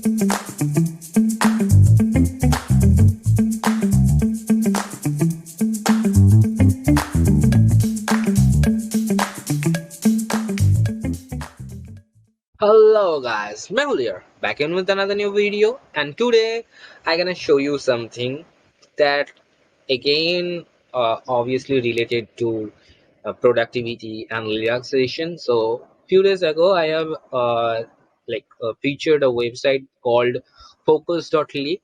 Hello guys, Mehul here, back in with another new video, and today I'm gonna show you something that again obviously related to productivity and relaxation. So few days ago I have featured a website called focus.ly,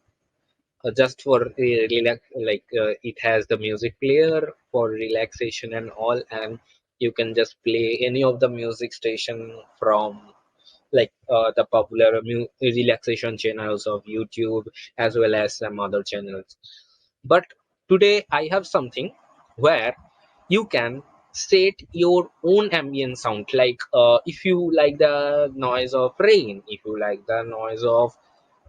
just for relax, it has the music player for relaxation and all, and you can just play any of the music station from the popular relaxation channels of YouTube as well as some other channels. But today I have something where you can set your own ambient sound. If you like the noise of rain, if you like the noise of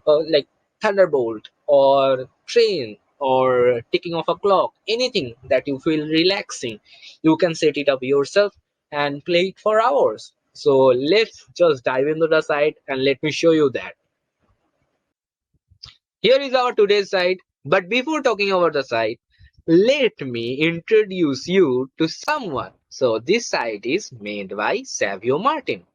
like thunderbolt or train or ticking of a clock, anything that you feel relaxing, you can set it up yourself and play it for hours. So let's just dive into the site and let me show you that. Here is our today's site, but before talking about the site, let me introduce you to someone. So this site is made by Savio Martin.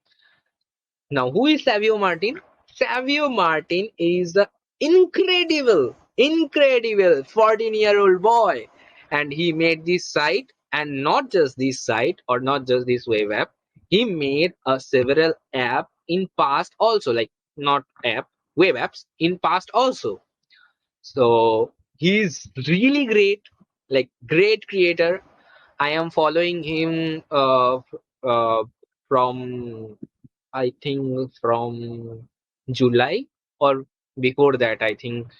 Now, who is Savio Martin? Savio Martin is the incredible 14-year-old boy. And he made this site, and not just this site or not just this web app. He made a several app in past also, like not app, web apps in past also. So he's really great, like great creator. I am following him from I think from July, or before that, I think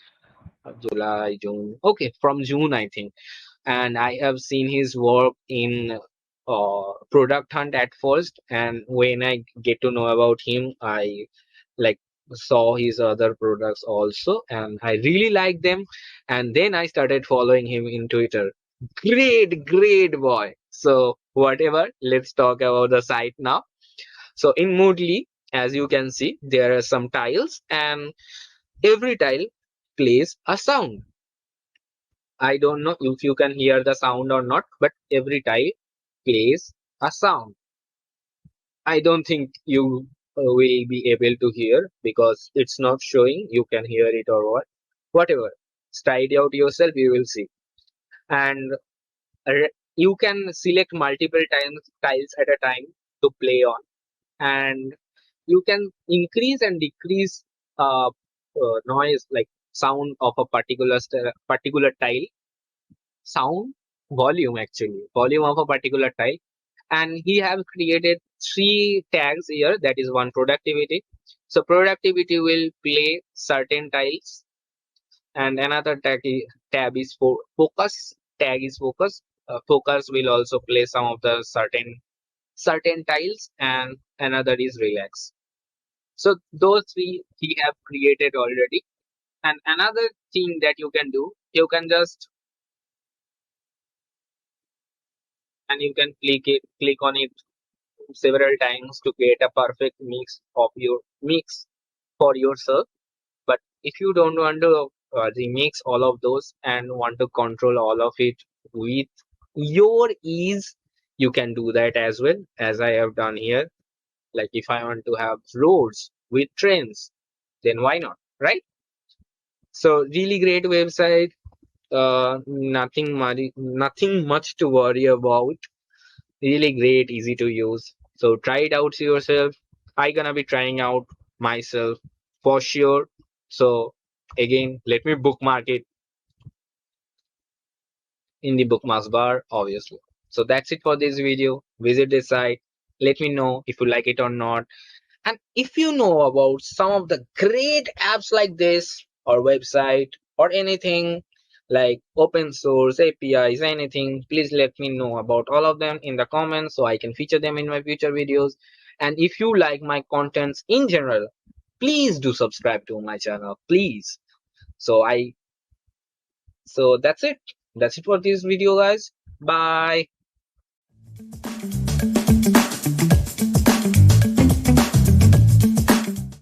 July, June. Okay, from June, I think. And I have seen his work in Product Hunt at first. And when I get to know about him, I like saw his other products also, and I really like them. And then I started following him in Twitter. Great boy. So whatever, let's talk about the site now. So in Moodly, as you can see, there are some tiles, and every tile plays a sound. I don't know if you can hear the sound or not, but every tile plays a sound. I don't think you will be able to hear because it's not showing. You can hear it or what, whatever. Try it out yourself, you will see. And you can select multiple tiles at a time to play on, and you can increase and decrease noise, like sound of a particular tile, sound volume, actually volume of a particular tile. And he have created three tags here, that is one productivity. So productivity will play certain tiles, and another tab is for focus. Tag is focus. Focus will also play some of the certain tiles, and another is relax. So those three he have created already. And another thing that you can do, you can just, and you can click on it several times to get a perfect mix for yourself. But if you don't want to remix all of those and want to control all of it with your ease, you can do that as well, as I have done here. Like if I want to have roads with trains, then why not, right? So really great website. Nothing much to worry about. Really great, easy to use. So try it out yourself. I gonna be trying out myself for sure. So again, let me bookmark it in the bookmarks bar, obviously. So that's it for this video. Visit this site. Let me know if you like it or not. And if you know about some of the great apps like this, or website, or anything like open source APIs, anything, please let me know about all of them in the comments so I can feature them in my future videos. And if you like my contents in general, please do subscribe to my channel, please. So that's it. That's it for this video, guys. Bye.